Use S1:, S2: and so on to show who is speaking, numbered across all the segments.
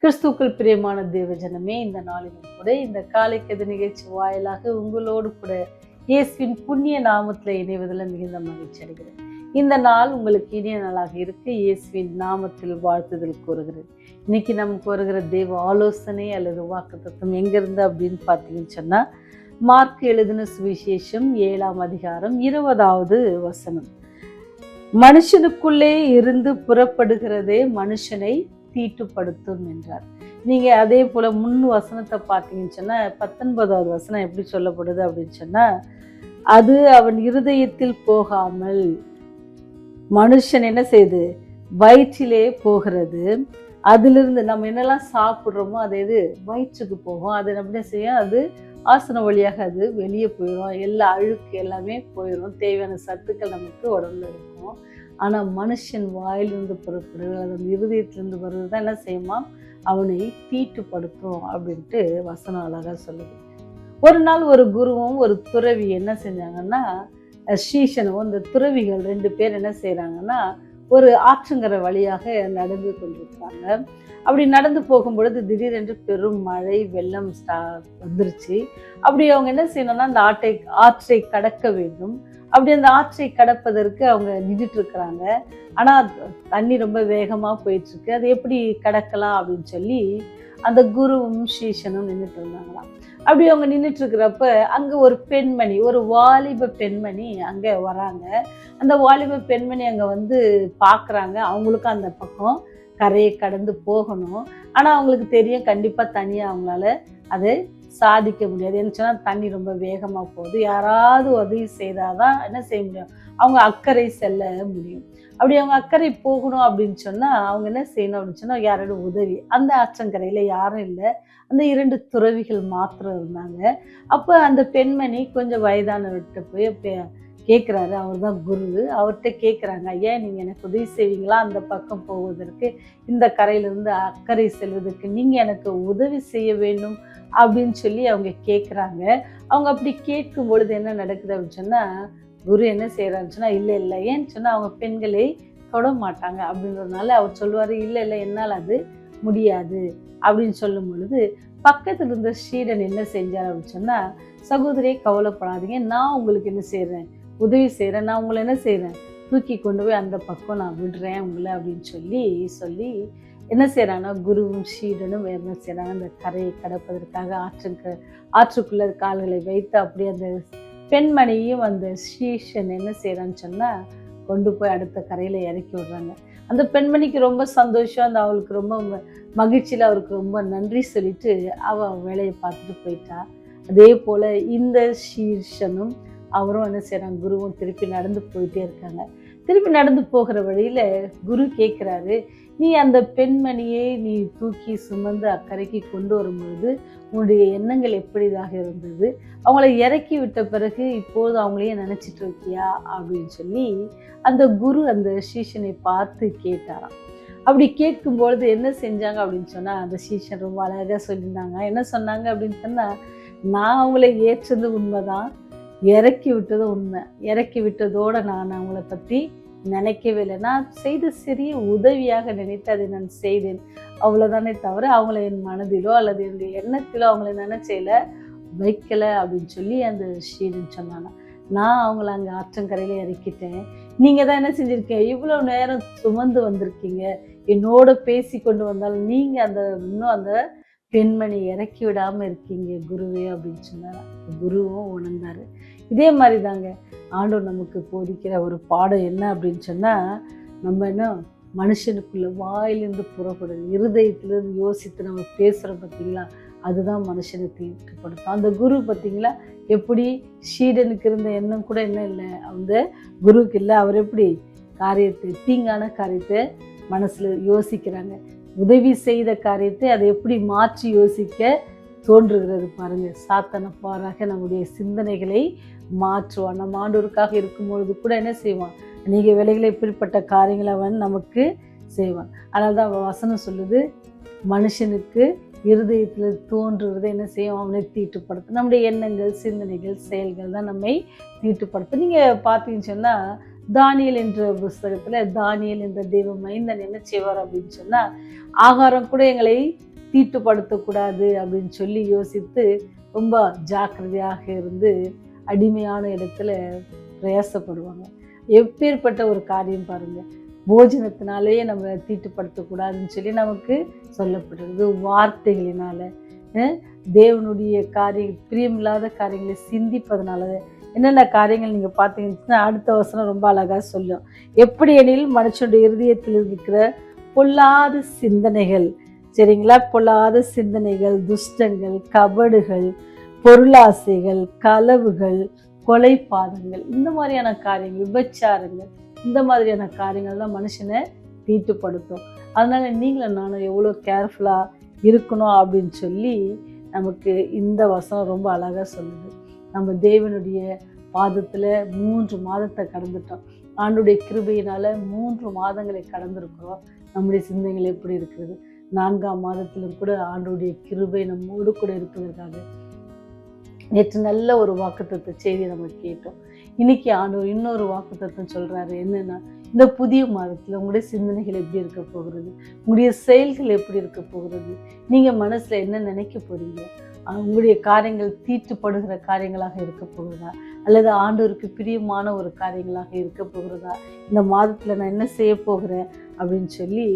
S1: கிறிஸ்துக்கள் பிரியமான தேவஜனமே, இந்த நாளிலும் கூட இந்த காலை கதை நிகழ்ச்சி வாயிலாக உங்களோடு கூட இயேசுவின் புண்ணிய நாமத்தில் இணைவதில் மிகுந்த மகிழ்ச்சி அடைகிறேன். இந்த நாள் உங்களுக்கு இனிய நாளாக இருக்க இயேசுவின் நாமத்தில் வாழ்த்துதல் கூறுகிறேன். இன்னைக்கு நமக்கு வருகிற தேவ ஆலோசனை அல்லது வாக்குத்தத்தம் எங்கிருந்து அப்படின்னு பார்த்தீங்கன்னு சொன்னா, மார்க் எழுதின சுவிசேஷம் 7ஆம் அதிகாரம் 20வது வசனம். மனுஷனுக்குள்ளே இருந்து புறப்படுகிறதே மனுஷனை தீட்டுப்படுத்தும் என்றார். நீங்க அதே போல முன் வசனத்தை பார்த்தீங்கன்னு சொன்னா 19வது வசனம் எப்படி சொல்லப்படுது அப்படின்னு சொன்னா, அது அவன் இருதயத்தில் போகாமல் மனுஷன் என்ன செய்யுது, வயிற்றிலே போகிறது. அதிலிருந்து நம்ம என்னெல்லாம் சாப்பிட்றோமோ அது எது வயிற்றுக்கு போகும். அது என்ன செய்யும், அது ஆசன வழியாக அது வெளியே போயிடும். எல்லா அழுக்கு எல்லாமே போயிடும். தேவையான சத்துக்கள் நமக்கு உடம்புல இருக்கும். ஆனால் மனுஷன் வாயிலிருந்து புறப்படுறது, அது இருதயத்திலிருந்து வருவது தான் என்ன செய்யுமா, அவனை தீட்டுப்படுத்தும் அப்படின்ட்டு வசனம் அழகாக சொல்லுது. ஒரு நாள் ஒரு குருவும் ஒரு துறவி என்ன செஞ்சாங்கன்னா, ஸ்ரீஷனும் இந்த துறவிகள் 2 பேர் என்ன செய்கிறாங்கன்னா, ஒரு ஆற்றங்கரை வழியாக நடந்து கொண்டிருக்காங்க. அப்படி நடந்து போகும் பொழுது திடீரென்று பெரும் மழை வெள்ளம் வந்துருச்சு. அப்படி அவங்க என்ன செய்யணும்னா, அந்த ஆற்றை கடக்க வேண்டும். அப்படி அந்த ஆற்றை கடப்பதற்கு அவங்க நின்றுட்டு இருக்கிறாங்க. ஆனால் தண்ணி ரொம்ப வேகமாக போயிட்டு இருக்கு. அது எப்படி கடக்கலாம் அப்படின்னு சொல்லி அந்த குருவும் ஸ்ரீஷனும் நின்றுட்டு இருந்தாங்களாம். அப்படி அவங்க நின்றுட்டு இருக்கிறப்ப அங்கே ஒரு பெண்மணி, ஒரு வாலிப பெண்மணி அங்கே வராங்க. அந்த வாலிப பெண்மணி அங்கே வந்து பார்க்குறாங்க. அவங்களுக்கும் அந்த பக்கம் கரையை கடந்து போகணும். ஆனால் அவங்களுக்கு தெரியும் கண்டிப்பாக தனியாக அவங்களால அதை சாதிக்க முடியாது. என்ன சொன்னால் தண்ணி ரொம்ப வேகமாக போகுது. யாராவது உதவி செய்தாதான் என்ன செய்ய முடியும், அவங்க அக்கறை செல்ல முடியும். அப்படி அவங்க அக்கறை போகணும் அப்படின்னு சொன்னால் அவங்க என்ன செய்யணும் அப்படின்னு சொன்னால், யாரோட உதவி. அந்த ஆற்றங்கரையில் யாரும் இல்லை, அந்த 2 துறவிகள் மாத்திரம் இருந்தாங்க. அப்போ அந்த பெண்மணி கொஞ்சம் வயதானவர்கிட்ட போய் கேட்குறாரு. அவர் தான் குரு. அவர்கிட்ட கேட்குறாங்க, ஐயா நீங்கள் எனக்கு உதவி செய்வீங்களா, அந்த பக்கம் போவதற்கு, இந்த கரையிலிருந்து அக்கறை செல்வதற்கு நீங்கள் எனக்கு உதவி செய்ய வேண்டும் அப்படின்னு சொல்லி அவங்க கேட்குறாங்க. அவங்க அப்படி கேட்கும் பொழுது என்ன நடக்குது அப்படின்னு சொன்னால், குரு என்ன செய்கிறான்னு சொன்னால், இல்லை ஏன்னு சொன்னால் அவங்க பெண்களை தொட மாட்டாங்க அப்படின்றதுனால அவர் சொல்லுவார், இல்லை என்னால் அது முடியாது அப்படின்னு சொல்லும் பொழுது, பக்கத்தில் இருந்த ஸ்ரீடன் என்ன செஞ்சார் அப்படின்னு சொன்னால், சகோதரியை கவலைப்படாதீங்க, நான் உங்களுக்கு என்ன செய்கிறேன், உதவி செய்கிறேன், நான் உங்களை என்ன செய்கிறேன், தூக்கி கொண்டு போய் அந்த பக்கம் நான் விடுறேன் உங்களை அப்படின்னு சொல்லி என்ன செய்கிறாங்கன்னா, குருவும் ஸ்ரீடனும் என்ன செய்கிறாங்க, அந்த கரையை கடப்பதற்காக ஆற்றுக்குள்ள கால்களை வைத்து அப்படி அந்த பெண்மணியும் அந்த ஸ்ரீஷன் என்ன செய்கிறான்னு சொன்னால் கொண்டு போய் அடுத்த கரையில் இறக்கி விடுறாங்க. அந்த பெண்மணிக்கு ரொம்ப சந்தோஷம். அந்த அவளுக்கு ரொம்ப மகிழ்ச்சியில் அவருக்கு ரொம்ப நன்றி சொல்லிட்டு அவள் வேலையை பார்த்துட்டு போயிட்டா. அதே போல் இந்த ஸ்ரீஷனும் அவரும் என்ன செய்கிறாங்க, குருவும் திருப்பி நடந்து போயிட்டே இருக்காங்க. திருப்பி நடந்து போகிற வழியில் குரு கேட்குறாரு, நீ அந்த பெண்மணியை நீ தூக்கி சுமந்து அக்கறைக்கு கொண்டு வரும்பொழுது உன்னுடைய எண்ணங்கள் எப்படிதாக இருந்தது, அவங்கள இறக்கி விட்ட பிறகு இப்போது அவங்களையே நினச்சிட்டு இருக்கியா அப்படின்னு சொல்லி அந்த குரு அந்த ஸ்ரீஷனை பார்த்து கேட்டாராம். அப்படி கேட்கும்பொழுது என்ன செஞ்சாங்க அப்படின்னு சொன்னால், அந்த ஸ்ரீஷன் ரொம்ப அழகாக சொல்லியிருந்தாங்க. என்ன சொன்னாங்க அப்படின்னு சொன்னால், நான் அவங்கள ஏற்றது உண்மைதான், இறக்கி விட்டதும் உண்மை. இறக்கி விட்டதோடு நான் அவங்கள பற்றி நினைக்கவே இல்லை. நான் செய்த சிறிய உதவியாக நினைத்து அதை நான் செய்தேன், அவ்வளோதானே தவிர அவங்கள என் மனதிலோ அல்லது என்னுடைய எண்ணத்திலோ அவங்கள நினைச்சையில் வைக்கலை அப்படின்னு சொல்லி அந்த ஸ்ரீடன் சொன்னாங்க. நான் அவங்கள அங்கே ஆற்றங்கரையில் இறக்கிட்டேன். நீங்கள் தான் என்ன செஞ்சுருக்கீங்க, இவ்வளோ நேரம் சுமந்து வந்திருக்கீங்க, என்னோட பேசி கொண்டு வந்தாலும் நீங்கள் இன்னும் அந்த பெண்மணி இறக்கி விடாமல் இருக்கீங்க குருவே அப்படின்னு சொன்னார். குருவும் உணர்ந்தார். இதே மாதிரி தாங்க ஆண்டவர் நமக்கு போதிக்கிற ஒரு பாடம் என்ன அப்படின்னு சொன்னால், நம்ம என்ன மனுஷனுக்குள்ள வாயிலிருந்து புறப்படுது, இருதயத்திலிருந்து யோசித்து நம்ம பேசுகிறோம் பார்த்தீங்களா, அதுதான் மனுஷனை தீட்டுப்படுத்தும். அந்த குரு பார்த்தீங்களா எப்படி, ஷீடனுக்கு இருந்த எண்ணம் கூட என்ன இல்லை அந்த குருவுக்கு இல்லை. அவர் எப்படி தீங்கான காரியத்தை மனசில் யோசிக்கிறாங்க, உதவி செய்த காரியத்தை அதை எப்படி மாற்றி யோசிக்க தோன்றுகிறது பாருங்கள். சாத்தான பாராக நம்முடைய சிந்தனைகளை மாற்றுவான். நம்ம ஆண்டவருக்காக இருக்கும்பொழுது கூட என்ன செய்வான், அநேக வேலைகளை இப்படிப்பட்ட காரியங்களை அவன் நமக்கு செய்வான். அதனால தான் வசனம் சொல்லுது, மனுஷனுக்கு இருதயத்தில் தோன்றுவதை என்ன செய்யும், அவனை தீட்டுப்படுத்தும். நம்முடைய எண்ணங்கள் சிந்தனைகள் செயல்கள் தான் நம்மை தீட்டுப்படுத்தும். நீங்கள் பார்த்தீங்கன்னு சொன்னால், தானியல் என்ற புஸ்தகத்தில் தானியல் என்ற தெய்வ மைந்தன் என்ன செய்வார் அப்படின்னு சொன்னால், ஆகாரம் கூட எங்களை தீட்டுப்படுத்தக்கூடாது அப்படின்னு சொல்லி யோசித்து ரொம்ப ஜாக்கிரதையாக இருந்து அடிமையான இடத்துல பிரயாசப்படுவாங்க. எப்பேற்பட்ட ஒரு காரியம் பாருங்க. போஜனத்தினாலேயே நம்ம தீட்டுப்படுத்தக்கூடாதுன்னு சொல்லி நமக்கு சொல்லப்படுறது. வார்த்தைகளினால தேவனுடைய பிரியமில்லாத காரியங்களை சிந்திப்பதனால என்னென்ன காரியங்கள் நீங்கள் பார்த்தீங்கன்னா அடுத்த வசனம் ரொம்ப அழகாக சொல்லும். எப்படி எனில் மனுஷனுடைய இருதயத்தில் இருக்கிற பொல்லாத சிந்தனைகள், சரிங்களா, பொல்லாத சிந்தனைகள், துஷ்டங்கள், கபடுகள், பொருளாசைகள், களவுகள், கொலைபாதங்கள், இந்த மாதிரியான காரியங்கள், விபச்சாரங்கள், இந்த மாதிரியான காரியங்கள் தான் மனுஷனை தீட்டுப்படுத்தும். அதனால நீங்களும் நானும் எவ்வளோ கேர்ஃபுல்லாக இருக்கணும் அப்படின்னு சொல்லி நமக்கு இந்த வசனம் ரொம்ப அழகாக சொல்லுது. நம்ம தேவனுடைய பாதத்தில் 3 மாதத்தை கடந்துட்டோம். ஆண்டுடைய கிருபையினால 3 மாதங்களை கடந்திருக்கிறோம். நம்முடைய சிந்தனைகள் எப்படி இருக்கிறது? 4ஆம் மாதத்திலும் கூட ஆண்டுடைய கிருபை நம்மோடு கூட இருப்பதற்காக நேற்று நல்ல ஒரு வாக்குத்தத்த செய்தி நம்ம கேட்டோம். இன்னைக்கு ஆண்டவர் இன்னொரு வாக்குத்தத்தம் சொல்றாரு. என்னன்னா, இந்த புதிய மாதத்துல உங்களுடைய சிந்தனைகள் எப்படி இருக்க போகிறது, உங்களுடைய செயல்கள் எப்படி இருக்க போகிறது, நீங்க மனசுல என்ன நினைக்க போறீங்க, உங்களுடைய காரியங்கள் தீட்டுப்படுகிற காரியங்களாக இருக்க போகிறதா, அல்லது ஆண்டவருக்கு பிரியமான ஒரு காரியங்களாக இருக்க போகிறதா, இந்த மாதத்துல நான் என்ன செய்ய போகிறேன் அப்படின்னு சொல்லி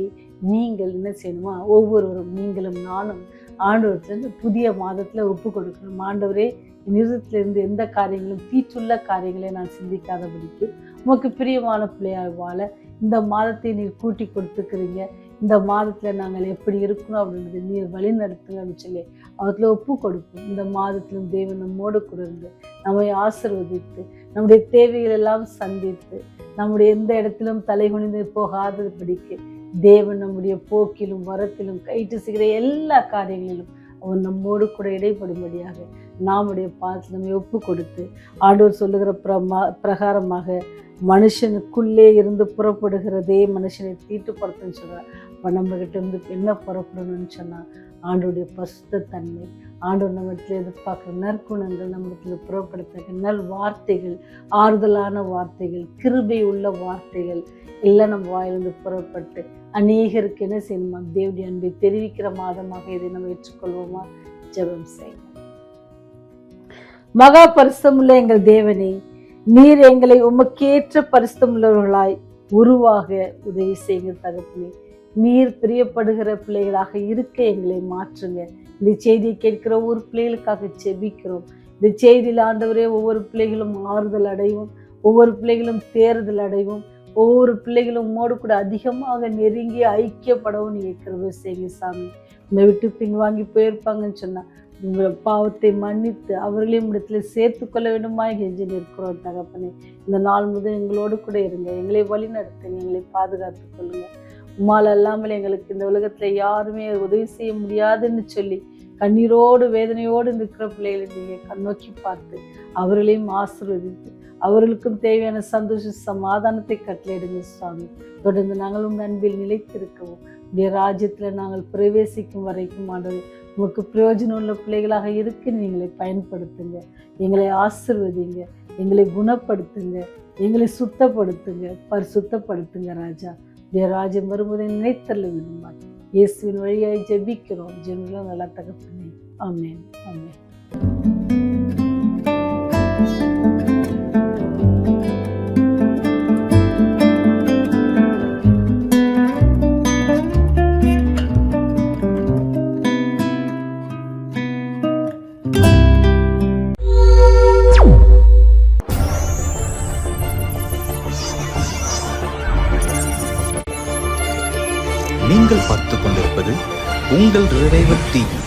S1: நீங்கள் என்ன செய்யணுமா, ஒவ்வொருவரும் நீங்களும் நானும் ஆண்டவர்கிட்ட புதிய மாதத்துல ஒப்பு கொடுக்கணும். ஆண்டவரே, என் இருதயத்திலிருந்து எந்த காரியங்களும் தீட்டுள்ள காரியங்களை நான் சிந்திக்காதபடிக்கு உமக்கு பிரியமான பிள்ளையாக வாழ இந்த மாதத்தை நீர் கூட்டி கொடுத்துக்கிறீங்க. இந்த மாதத்தில் நாங்கள் எப்படி இருக்கணும் அப்படின்றது நீர் வழி நடத்துங்கன்னு சொல்லி அவர்களை ஒப்பு கொடுப்போம். இந்த மாதத்திலும் தேவன் நம்மோடு கூட இருந்து நம்மை ஆசீர்வதித்து நம்முடைய தேவைகள் எல்லாம் சந்தித்து நம்முடைய எந்த இடத்திலும் தலை குனிந்து போகாதபடிக்கு தேவன் நம்முடைய போக்கிலும் வரத்திலும் கைட்டு செய்கிற எல்லா காரியங்களிலும் அவன் நம்மோடு கூட இடைப்படும்படியாக நம்முடைய பாதத்தில் நம்மை ஒப்பு கொடுத்து ஆண்டவர் சொல்லுகிற பிரகாரமாக மனுஷனுக்குள்ளே இருந்து புறப்படுகிறதே மனுஷனை தீட்டுப்படுத்துன்னு சொல்கிறார். அப்போ நம்மகிட்ட இருந்து என்ன புறப்படணும்னு சொன்னால் ஆண்டோடைய பசுத்த தன்மை, ஆண்டவர் நம்மிடத்தில் எதிர்பார்க்குற நற்குணங்கள், நம்மிடத்தில் புறப்படுத்த நல் வார்த்தைகள், ஆறுதலான வார்த்தைகள், கிருபை உள்ள வார்த்தைகள் எல்லாம் நம்ம வாயிலிருந்து புறப்பட்டு அநேகருக்கு என்ன செய்யணுமா, தேவனுடைய அன்பை தெரிவிக்கிற மாதமாக இதை நம்ம ஏற்றுக்கொள்வோமா? ஜெபம் செய்யணும். மகா பரிசுத்தமுள்ள எங்கள் தேவனே, நீர் எங்களை உமக்கேற்ற பரிசுத்தமுள்ளவர்களாய் உருவாக உதவி செய்யுங்க தகப்பனே. நீர் பிரியப்படுகிற பிள்ளைகளாக இருக்க எங்களை மாற்றுங்க. இந்த செய்தியை கேட்கிற ஒவ்வொரு பிள்ளைகளுக்காக செபிக்கிறோம். இந்த செய்தியில் ஆண்டவரே ஒவ்வொரு பிள்ளைகளும் ஆறுதல் அடைவும், ஒவ்வொரு பிள்ளைகளும் தேறுதல் அடைவும், ஒவ்வொரு பிள்ளைகளும் உம்மோடு கூட அதிகமாக நெருங்கி ஐக்கியப்படவும் நீங்க கிருபை செய்யுங்க சாமி. உங்களை விட்டு பின்வாங்கி போயிருப்பாங்கன்னு சொன்னா உங்களை பாவத்தை மன்னித்து அவர்களையும் இடத்துல சேர்த்து கொள்ள வேண்டுமா கெஞ்சி நிற்கிறோம் தகப்பனே. இந்த நாள் முதல் எங்களோடு கூட இருங்க, எங்களை வழி நடத்துங்க, எங்களை பாதுகாத்து கொள்ளுங்க. உம்மால் அல்லாமல் எங்களுக்கு இந்த உலகத்துல யாருமே உதவி செய்ய முடியாதுன்னு சொல்லி கண்ணீரோடு வேதனையோடு இருக்கிற பிள்ளைகளை நீங்க கண்ணோக்கி பார்த்து அவர்களையும் ஆசீர்வதித்து அவர்களுக்கும் தேவையான சந்தோஷ சமாதானத்தை கட்டளையிடுங்க சுவாமி. தொடர்ந்து நாங்களும் அன்பில் நிலைத்திருக்கவும் உடைய ராஜ்யத்துல நாங்கள் பிரவேசிக்கும் வரைக்கும் ஆண்டவர் உமக்கு பிரயோஜனம் உள்ள பிள்ளைகளாக இருக்கு நீங்களை பயன்படுத்துங்க. எங்களை ஆசீர்வதிங்க, எங்களை குணப்படுத்துங்க, எங்களை சுத்தப்படுத்துங்க, பரிசுத்தப்படுத்துங்க ராஜா. உடைய ராஜ்யம் வருவதை நினைத்தள்ள வேண்டுமா இயேசுவின் வழியாய் ஜெபிக்கிறோம். ஜெபம் நல்லா தகப்பனே. ஆமென், ஆமென்.
S2: நீங்கள் பார்த்துக் கொண்டிருப்பது உங்கள் இறைவன் டிவி.